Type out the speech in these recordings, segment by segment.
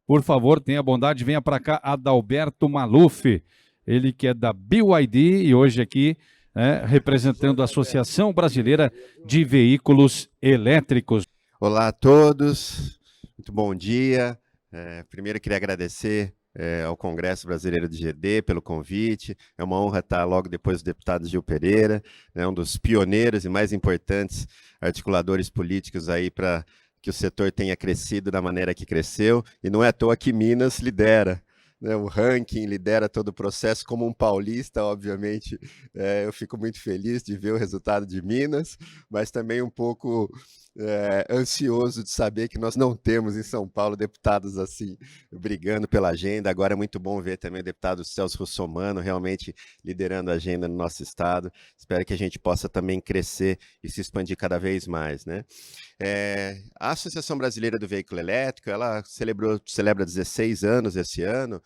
Por favor, tenha bondade, venha para cá, Adalberto Maluf, ele que é da BYD e hoje aqui representando a Associação Brasileira de Veículos Elétricos. Olá a todos, muito bom dia. Primeiro queria agradecer ao Congresso Brasileiro de GD pelo convite. É uma honra estar logo depois do deputado Gil Pereira, um dos pioneiros e mais importantes articuladores políticos aí para que o setor tenha crescido da maneira que cresceu, e não é à toa que Minas lidera, né, o ranking, lidera todo o processo. Como um paulista, obviamente, eu fico muito feliz de ver o resultado de Minas, mas também um pouco ansioso de saber que nós não temos em São Paulo deputados assim, brigando pela agenda. Agora é muito bom ver também o deputado Celso Russomano realmente liderando a agenda no nosso estado. Espero que a gente possa também crescer e se expandir cada vez mais, né? A Associação Brasileira do Veículo Elétrico, ela celebra 16 anos esse ano,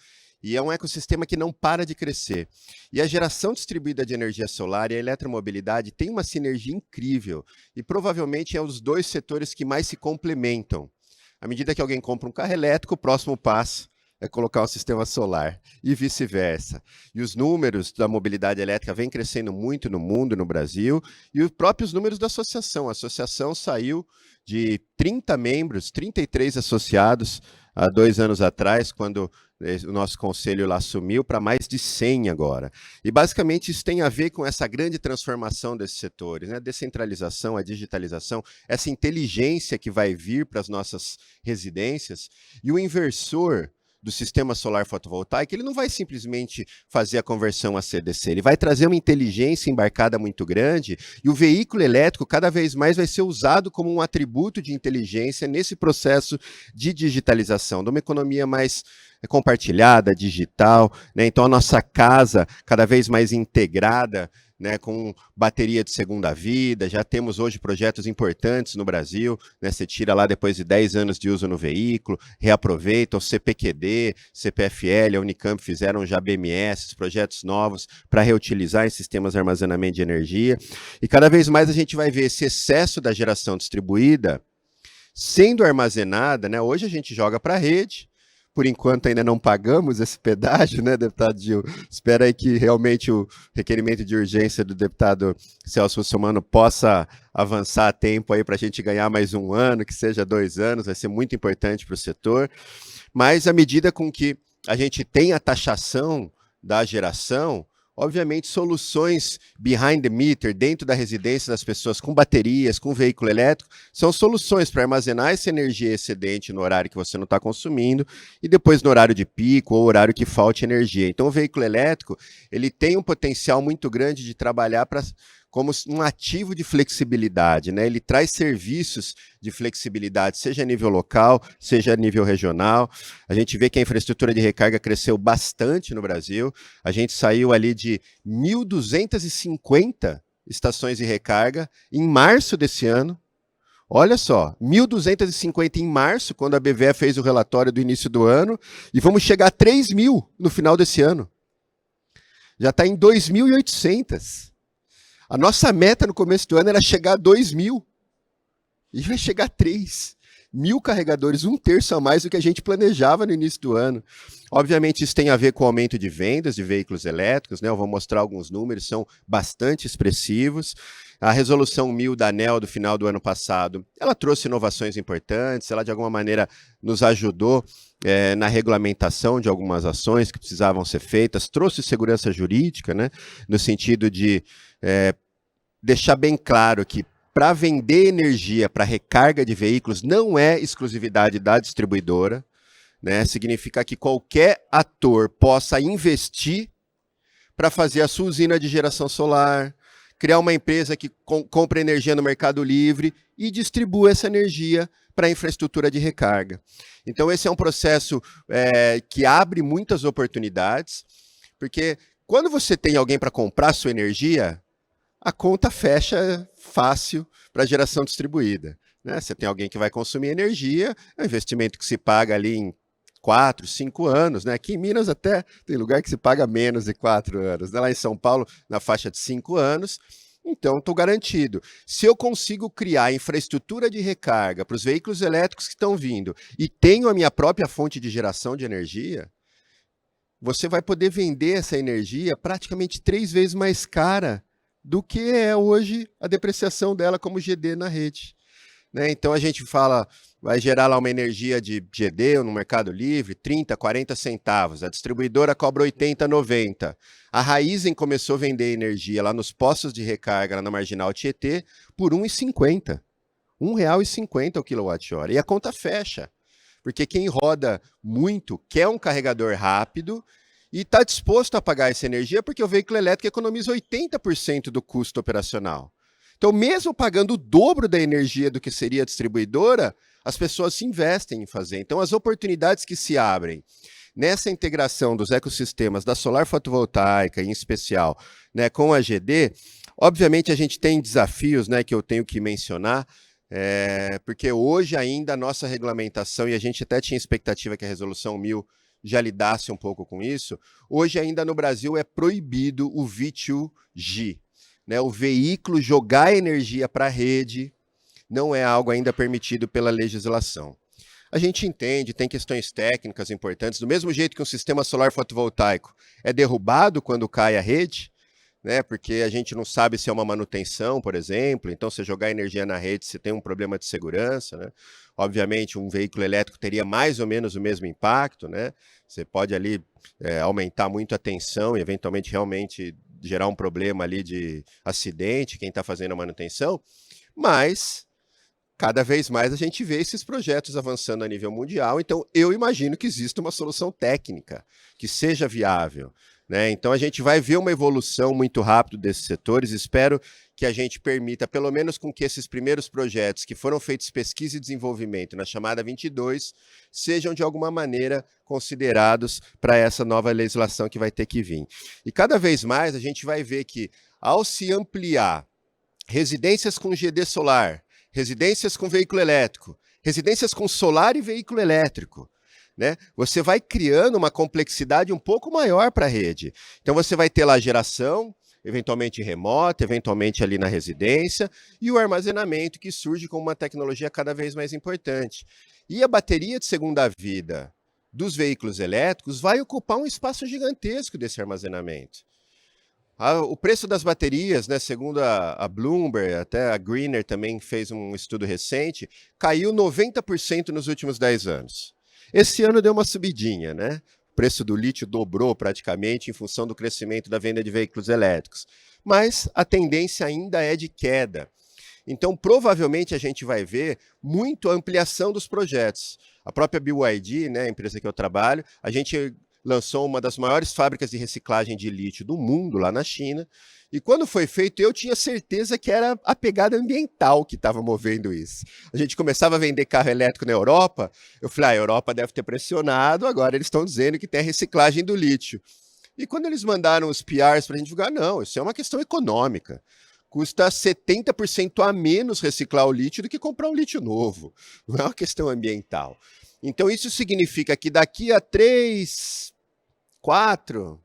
e é um ecossistema que não para de crescer. E a geração distribuída de energia solar e a eletromobilidade tem uma sinergia incrível, e provavelmente é um dos dois setores que mais se complementam. À medida que alguém compra um carro elétrico, o próximo passo é colocar um sistema solar, e vice-versa. E os números da mobilidade elétrica vêm crescendo muito no mundo, no Brasil, e os próprios números da associação. A associação saiu de 30 membros, 33 associados, há 2 anos atrás, quando o nosso conselho lá assumiu, para mais de 100 agora. E basicamente isso tem a ver com essa grande transformação desses setores, né? A descentralização, a digitalização, essa inteligência que vai vir para as nossas residências, e o inversor do sistema solar fotovoltaico, ele não vai simplesmente fazer a conversão a CDC, ele vai trazer uma inteligência embarcada muito grande, e o veículo elétrico cada vez mais vai ser usado como um atributo de inteligência nesse processo de digitalização, de uma economia mais compartilhada, digital, né? Então a nossa casa cada vez mais integrada, né, com bateria de segunda vida. Já temos hoje projetos importantes no Brasil, né? Você tira lá depois de 10 anos de uso no veículo, reaproveita o CPQD, CPFL, a Unicamp fizeram já BMS, projetos novos para reutilizar em sistemas de armazenamento de energia. E cada vez mais a gente vai ver esse excesso da geração distribuída sendo armazenada, né? Hoje a gente joga para a rede. Por enquanto ainda não pagamos esse pedágio, né, deputado Gil? Espero aí que realmente o requerimento de urgência do deputado Celso Russomano possa avançar a tempo aí para a gente ganhar mais 1 ano, que seja 2 anos, vai ser muito importante para o setor. Mas à medida com que a gente tem a taxação da geração, obviamente soluções behind the meter, dentro da residência das pessoas, com baterias, com veículo elétrico, são soluções para armazenar essa energia excedente no horário que você não está consumindo, e depois no horário de pico ou horário que falte energia. Então o veículo elétrico, ele tem um potencial muito grande de trabalhar como um ativo de flexibilidade, né? Ele traz serviços de flexibilidade, seja a nível local, seja a nível regional. A gente vê que a infraestrutura de recarga cresceu bastante no Brasil. A gente saiu ali de 1.250 estações de recarga em março desse ano. Olha só, 1.250 em março, quando a BVE fez o relatório do início do ano, e vamos chegar a 3.000 no final desse ano. Já está em 2.800. A nossa meta no começo do ano era chegar a 2.000. E vai chegar a 3.000 carregadores, 1/3 a mais do que a gente planejava no início do ano. Obviamente isso tem a ver com o aumento de vendas de veículos elétricos, né? Eu vou mostrar alguns números, são bastante expressivos. A resolução 1000 da ANEEL do final do ano passado, ela trouxe inovações importantes, ela de alguma maneira nos ajudou na regulamentação de algumas ações que precisavam ser feitas, trouxe segurança jurídica, né? No sentido de deixar bem claro que para vender energia para recarga de veículos não é exclusividade da distribuidora, né? Significa que qualquer ator possa investir para fazer a sua usina de geração solar, criar uma empresa que compra energia no Mercado Livre e distribua essa energia para a infraestrutura de recarga. Então esse é um processo que abre muitas oportunidades, porque quando você tem alguém para comprar a sua energia, a conta fecha fácil para a geração distribuída, né? Você tem alguém que vai consumir energia, é um investimento que se paga ali em 4, 5 anos, né? Aqui em Minas até tem lugar que se paga menos de 4 anos, né? Lá em São Paulo, na faixa de 5 anos, Então, estou garantido. Se eu consigo criar infraestrutura de recarga para os veículos elétricos que estão vindo e tenho a minha própria fonte de geração de energia, você vai poder vender essa energia praticamente 3 vezes mais cara do que é hoje a depreciação dela como GD na rede. Né? Então, a gente fala, vai gerar lá uma energia de GD no Mercado Livre, 30, 40 centavos. A distribuidora cobra 80, 90. A Raízen começou a vender energia lá nos postos de recarga, lá na Marginal Tietê, por R$ 1,50. R$ 1,50 o quilowatt-hora. E a conta fecha. Porque quem roda muito quer um carregador rápido e está disposto a pagar essa energia porque o veículo elétrico economiza 80% do custo operacional. Então, mesmo pagando o dobro da energia do que seria a distribuidora, as pessoas se investem em fazer. Então, as oportunidades que se abrem nessa integração dos ecossistemas da solar fotovoltaica, em especial, né, com a GD, obviamente a gente tem desafios, né, que eu tenho que mencionar, porque hoje ainda a nossa regulamentação, e a gente até tinha expectativa que a Resolução 1000 já lidasse um pouco com isso, hoje ainda no Brasil é proibido o V2G. Né, o veículo jogar energia para a rede não é algo ainda permitido pela legislação. A gente entende, tem questões técnicas importantes, do mesmo jeito que um sistema solar fotovoltaico é derrubado quando cai a rede, né, porque a gente não sabe se é uma manutenção, por exemplo, então se jogar energia na rede, você tem um problema de segurança. Né? Obviamente, um veículo elétrico teria mais ou menos o mesmo impacto, né? Você pode ali aumentar muito a tensão e eventualmente realmente gerar um problema ali de acidente, quem está fazendo a manutenção, mas cada vez mais a gente vê esses projetos avançando a nível mundial, então eu imagino que exista uma solução técnica que seja viável. Né? Então a gente vai ver uma evolução muito rápida desses setores, espero que a gente permita, pelo menos com que esses primeiros projetos que foram feitos pesquisa e desenvolvimento na chamada 22, sejam de alguma maneira considerados para essa nova legislação que vai ter que vir. E cada vez mais a gente vai ver que, ao se ampliar residências com GD solar, residências com veículo elétrico, residências com solar e veículo elétrico, né? Você vai criando uma complexidade um pouco maior para a rede. Então você vai ter lá a geração, eventualmente remota, eventualmente ali na residência, e o armazenamento que surge como uma tecnologia cada vez mais importante. E a bateria de segunda vida dos veículos elétricos vai ocupar um espaço gigantesco desse armazenamento. O preço das baterias, né, segundo a Bloomberg, até a Greener também fez um estudo recente, caiu 90% nos últimos 10 anos. Esse ano deu uma subidinha, né? O preço do lítio dobrou praticamente em função do crescimento da venda de veículos elétricos. Mas a tendência ainda é de queda. Então, provavelmente, a gente vai ver muito a ampliação dos projetos. A própria BYD, né, a empresa que eu trabalho, a gente lançou uma das maiores fábricas de reciclagem de lítio do mundo lá na China. E quando foi feito, eu tinha certeza que era a pegada ambiental que estava movendo isso. A gente começava a vender carro elétrico na Europa, eu falei, a Europa deve ter pressionado, agora eles estão dizendo que tem a reciclagem do lítio. E quando eles mandaram os PRs para a gente divulgar, não, isso é uma questão econômica. Custa 70% a menos reciclar o lítio do que comprar um lítio novo. Não é uma questão ambiental. Então isso significa que daqui a 3, 4...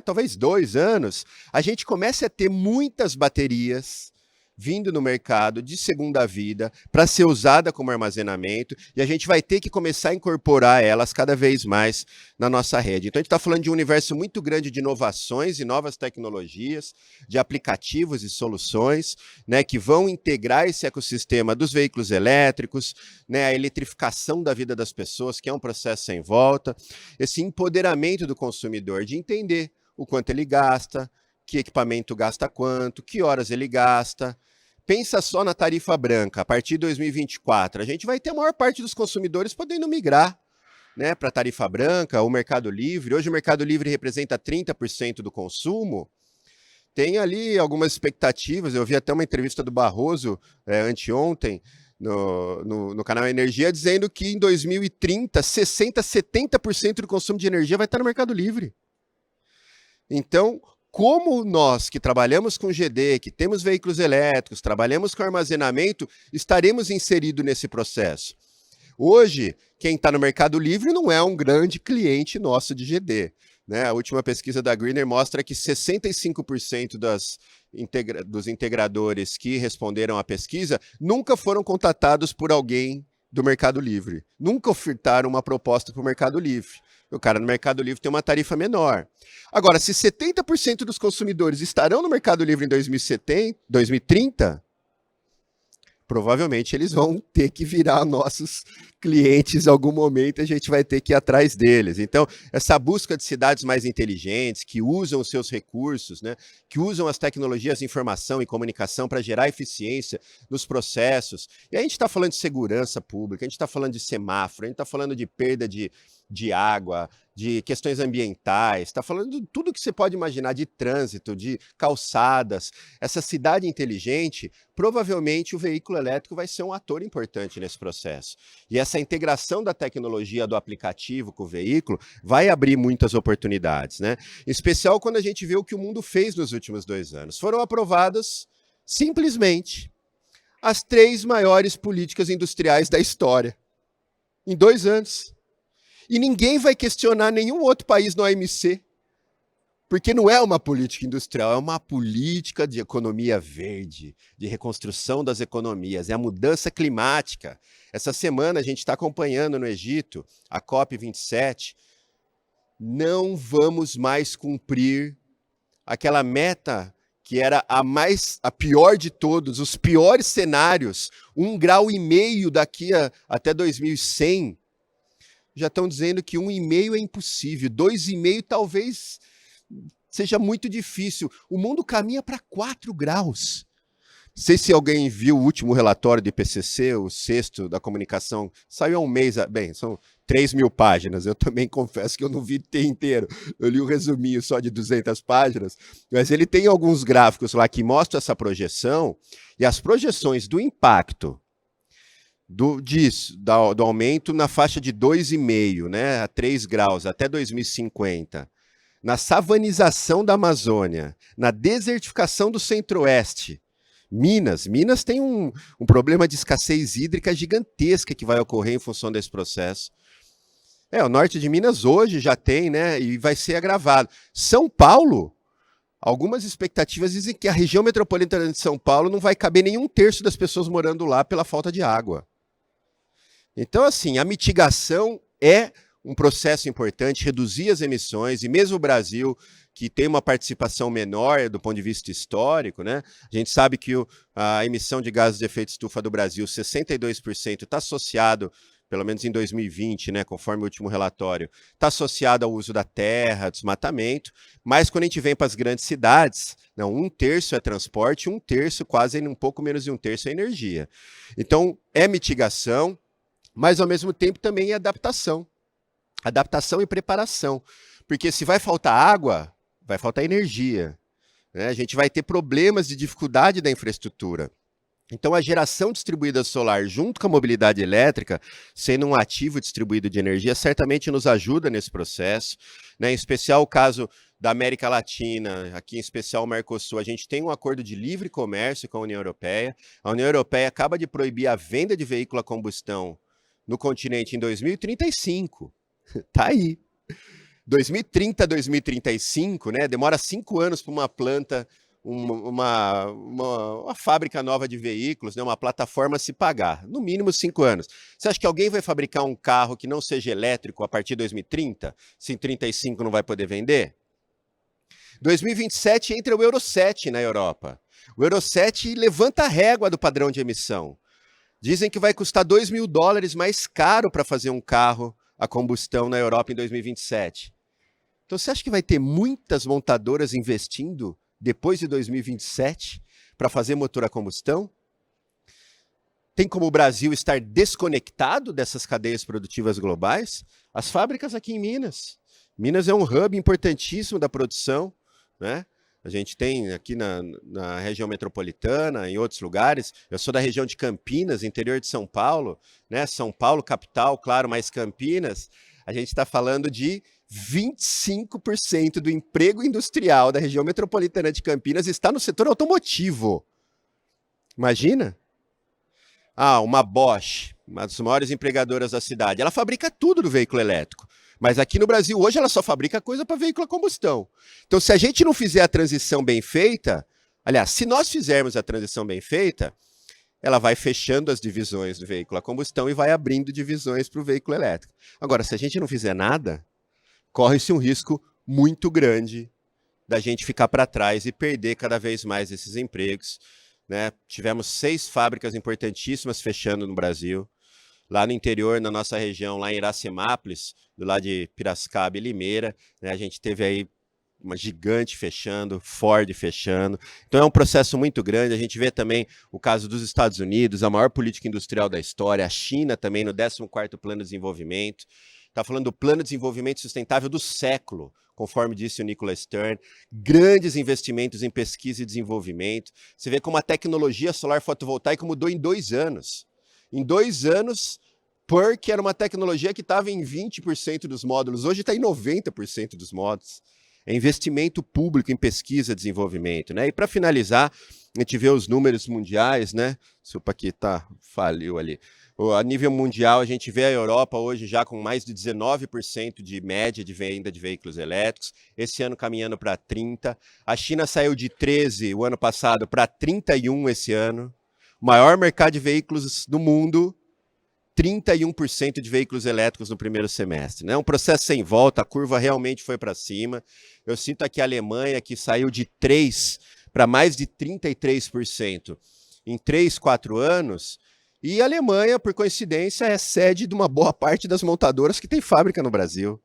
talvez 2 anos, a gente comece a ter muitas baterias vindo no mercado de segunda vida para ser usada como armazenamento e a gente vai ter que começar a incorporar elas cada vez mais na nossa rede. Então a gente está falando de um universo muito grande de inovações e novas tecnologias, de aplicativos e soluções, né, que vão integrar esse ecossistema dos veículos elétricos, né, a eletrificação da vida das pessoas, que é um processo sem volta, esse empoderamento do consumidor de entender o quanto ele gasta, que equipamento gasta quanto, que horas ele gasta. Pensa só na tarifa branca, a partir de 2024, a gente vai ter a maior parte dos consumidores podendo migrar, né, para a tarifa branca, o Mercado Livre. Hoje o Mercado Livre representa 30% do consumo. Tem ali algumas expectativas, eu vi até uma entrevista do Barroso anteontem, no canal Energia, dizendo que em 2030, 60%, 70% do consumo de energia vai estar no Mercado Livre. Então, como nós que trabalhamos com GD, que temos veículos elétricos, trabalhamos com armazenamento, estaremos inseridos nesse processo? Hoje, quem está no Mercado Livre não é um grande cliente nosso de GD. né? A última pesquisa da Greener mostra que 65% dos integradores que responderam à pesquisa nunca foram contatados por alguém do Mercado Livre. Nunca ofertaram uma proposta para o Mercado Livre. O cara no Mercado Livre tem uma tarifa menor. Agora, se 70% dos consumidores estarão no Mercado Livre em 2030, provavelmente eles vão ter que virar nossos clientes em algum momento, a gente vai ter que ir atrás deles. Então, essa busca de cidades mais inteligentes, que usam os seus recursos, né, que usam as tecnologias de informação e comunicação para gerar eficiência nos processos. E a gente está falando de segurança pública, a gente está falando de semáforo, a gente está falando de perda de água, de questões ambientais, está falando de tudo que você pode imaginar, de trânsito, de calçadas. Essa cidade inteligente, provavelmente o veículo elétrico vai ser um ator importante nesse processo. E essa integração da tecnologia do aplicativo com o veículo vai abrir muitas oportunidades, né? Em especial quando a gente vê o que o mundo fez nos últimos 2 anos. Foram aprovadas, simplesmente, as 3 maiores políticas industriais da história, em 2 anos. E ninguém vai questionar nenhum outro país no OMC, porque não é uma política industrial, é uma política de economia verde, de reconstrução das economias, é a mudança climática. Essa semana a gente está acompanhando no Egito a COP27. Não vamos mais cumprir aquela meta que era a pior de todos, os piores cenários, 1,5 graus daqui até 2100. Já estão dizendo que 1,5 é impossível, 2,5 talvez seja muito difícil. O mundo caminha para 4 graus. Não sei se alguém viu o último relatório do IPCC, o 6º da comunicação, saiu há um mês, bem, são 3.000 páginas, eu também confesso que eu não vi inteiro, eu li um resuminho só de 200 páginas, mas ele tem alguns gráficos lá que mostram essa projeção, e as projeções do impacto do aumento na faixa de 2,5, né, a 3 graus até 2050, na savanização da Amazônia, na desertificação do Centro-Oeste. Minas tem um problema de escassez hídrica gigantesca que vai ocorrer em função desse processo. O norte de Minas hoje já tem, né, e vai ser agravado. São Paulo, algumas expectativas dizem que a região metropolitana de São Paulo não vai caber nem 1/3 das pessoas morando lá pela falta de água. Então, assim, a mitigação é um processo importante, reduzir as emissões, e mesmo o Brasil, que tem uma participação menor do ponto de vista histórico, né? A gente sabe que a emissão de gases de efeito estufa do Brasil, 62%, está associado, pelo menos em 2020, né, conforme o último relatório, está associado ao uso da terra, desmatamento, mas quando a gente vem para as grandes cidades, não, 1/3 é transporte, 1/3, quase um pouco menos de 1/3 é energia. Então, é mitigação, mas ao mesmo tempo também é adaptação. Adaptação e preparação. Porque se vai faltar água, vai faltar energia, né? A gente vai ter problemas de dificuldade da infraestrutura. Então, a geração distribuída solar, junto com a mobilidade elétrica, sendo um ativo distribuído de energia, certamente nos ajuda nesse processo, né? Em especial o caso da América Latina, aqui em especial o Mercosul, a gente tem um acordo de livre comércio com a União Europeia. A União Europeia acaba de proibir a venda de veículo a combustão no continente em 2035. Tá aí. 2030, 2035, né? Demora 5 anos para uma planta, uma fábrica nova de veículos, né? Uma plataforma se pagar. No mínimo 5 anos. Você acha que alguém vai fabricar um carro que não seja elétrico a partir de 2030? Se em 35 não vai poder vender? 2027 entra o Euro 7 na Europa. O Euro 7 levanta a régua do padrão de emissão. Dizem que vai custar $2.000 mais caro para fazer um carro a combustão na Europa em 2027. Então, você acha que vai ter muitas montadoras investindo depois de 2027 para fazer motor a combustão? Tem como o Brasil estar desconectado dessas cadeias produtivas globais? As fábricas aqui em Minas. Minas é um hub importantíssimo da produção, né? A gente tem aqui na região metropolitana, em outros lugares. Eu sou da região de Campinas, interior de São Paulo, né? São Paulo, capital, claro, mas Campinas. A gente está falando de 25% do emprego industrial da região metropolitana de Campinas está no setor automotivo. Imagina? Uma Bosch, uma das maiores empregadoras da cidade, ela fabrica tudo do veículo elétrico. Mas aqui no Brasil, hoje, ela só fabrica coisa para veículo a combustão. Então, se a gente não fizer a transição bem feita, aliás, se nós fizermos a transição bem feita, ela vai fechando as divisões do veículo a combustão e vai abrindo divisões para o veículo elétrico. Agora, se a gente não fizer nada, corre-se um risco muito grande da gente ficar para trás e perder cada vez mais esses empregos, né? Tivemos 6 fábricas importantíssimas fechando no Brasil. Lá no interior, na nossa região, lá em Iracemápolis, do lado de Piracicaba e Limeira, né, a gente teve aí uma gigante fechando, Ford fechando. Então é um processo muito grande. A gente vê também o caso dos Estados Unidos, a maior política industrial da história, a China também no 14º Plano de Desenvolvimento. Está falando do Plano de Desenvolvimento Sustentável do século, conforme disse o Nicholas Stern. Grandes investimentos em pesquisa e desenvolvimento. Você vê como a tecnologia solar fotovoltaica mudou em 2 anos. Em 2 anos, porque era uma tecnologia que estava em 20% dos módulos, hoje está em 90% dos módulos. É investimento público em pesquisa e desenvolvimento, né? E para finalizar, a gente vê os números mundiais, né? Se o Paquita faliu ali. A nível mundial, a gente vê a Europa hoje já com mais de 19% de média de venda de veículos elétricos, esse ano caminhando para 30%. A China saiu de 13% o ano passado para 31% esse ano. O maior mercado de veículos do mundo, 31% de veículos elétricos no primeiro semestre. É um processo sem volta, a curva realmente foi para cima. Eu cito aqui a Alemanha, que saiu de 3% para mais de 33% em 3, 4 anos. E a Alemanha, por coincidência, é sede de uma boa parte das montadoras que tem fábrica no Brasil,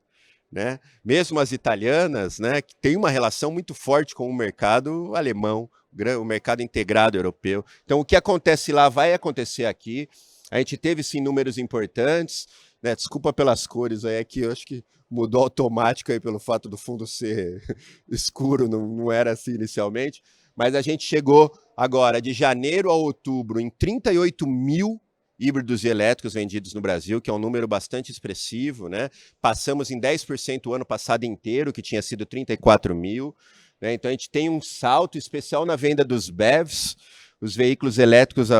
né? Mesmo as italianas, né, que tem uma relação muito forte com o mercado alemão, o mercado integrado europeu. Então, o que acontece lá vai acontecer aqui. A gente teve, sim, números importantes, né? Desculpa pelas cores, aí é que eu acho que mudou automático aí pelo fato do fundo ser escuro, não era assim inicialmente. Mas a gente chegou agora, de janeiro a outubro, em 38 mil híbridos e elétricos vendidos no Brasil, que é um número bastante expressivo, né? Passamos em 10% o ano passado inteiro, que tinha sido 34 mil. Né? Então a gente tem um salto especial na venda dos BEVs, os veículos elétricos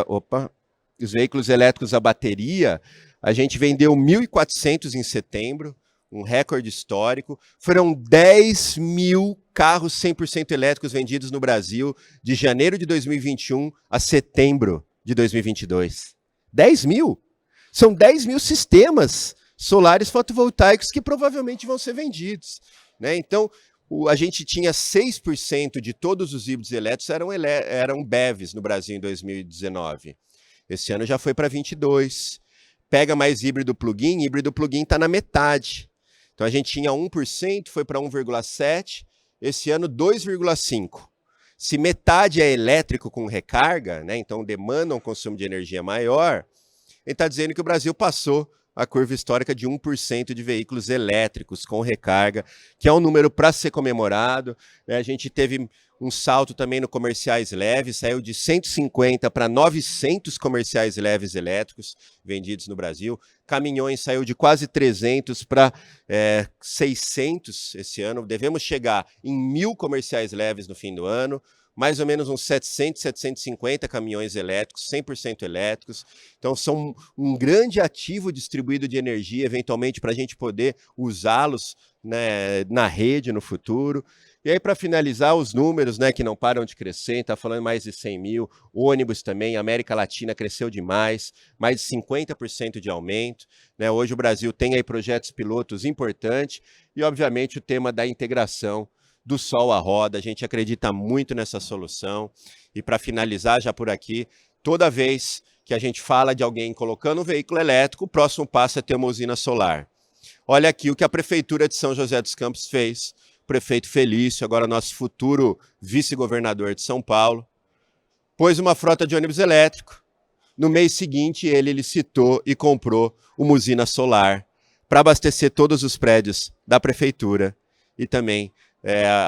os veículos elétricos a bateria. A gente vendeu 1.400 em setembro, um recorde histórico. Foram 10 mil carros 100% elétricos vendidos no Brasil de janeiro de 2021 a setembro de 2022. 10 mil? São 10 mil sistemas solares fotovoltaicos que provavelmente vão ser vendidos, né? Então, a gente tinha 6% de todos os híbridos elétricos eram BEVs no Brasil em 2019. Esse ano já foi para 22%. Pega mais híbrido plug-in está na metade. Então a gente tinha 1%, foi para 1,7%, esse ano 2,5%. Se metade é elétrico com recarga, né, então demanda um consumo de energia maior, ele está dizendo que o Brasil passou a curva histórica de 1% de veículos elétricos com recarga, que é um número para ser comemorado. Né? A gente teve um salto também no comerciais leves, saiu de 150 para 900 comerciais leves elétricos vendidos no Brasil. Caminhões saiu de quase 300 para 600 esse ano. Devemos chegar em 1.000 comerciais leves no fim do ano. Mais ou menos uns 700, 750 caminhões elétricos, 100% elétricos. Então, são um grande ativo distribuído de energia, eventualmente, para a gente poder usá-los, né, na rede no futuro. E aí, para finalizar, os números, né, que não param de crescer, está falando mais de 100 mil, ônibus também, a América Latina cresceu demais, mais de 50% de aumento. Né? Hoje o Brasil tem aí projetos pilotos importantes e, obviamente, o tema da integração do sol à roda, a gente acredita muito nessa solução. E para finalizar já por aqui, toda vez que a gente fala de alguém colocando um veículo elétrico, o próximo passo é ter uma usina solar. Olha aqui o que a Prefeitura de São José dos Campos fez, o prefeito Felício, agora nosso futuro vice-governador de São Paulo, pôs uma frota de ônibus elétrico. No mês seguinte, ele licitou e comprou uma usina solar para abastecer todos os prédios da Prefeitura e também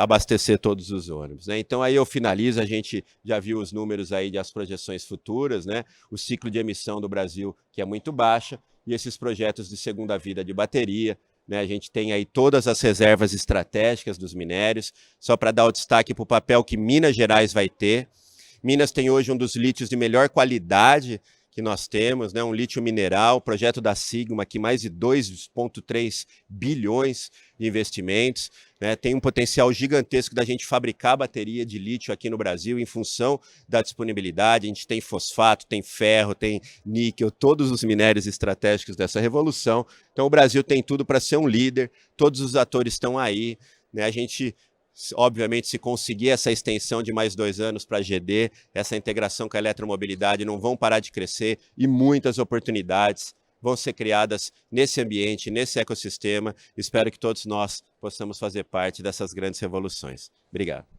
abastecer todos os ônibus. Né? Então aí eu finalizo, a gente já viu os números aí das projeções futuras, né? O ciclo de emissão do Brasil, que é muito baixa, e esses projetos de segunda vida de bateria, né? A gente tem aí todas as reservas estratégicas dos minérios, só para dar o destaque para o papel que Minas Gerais vai ter. Minas tem hoje um dos lítios de melhor qualidade que nós temos, né? Um lítio mineral, projeto da Sigma, aqui mais de 2,3 bilhões de investimentos, né? Tem um potencial gigantesco da gente fabricar bateria de lítio aqui no Brasil em função da disponibilidade. A gente tem fosfato, tem ferro, tem níquel, todos os minérios estratégicos dessa revolução. Então o Brasil tem tudo para ser um líder, todos os atores estão aí, né? A gente, obviamente, se conseguir essa extensão de mais 2 anos para a GD, essa integração com a eletromobilidade, não vão parar de crescer e muitas oportunidades vão ser criadas nesse ambiente, nesse ecossistema. Espero que todos nós possamos fazer parte dessas grandes revoluções. Obrigado.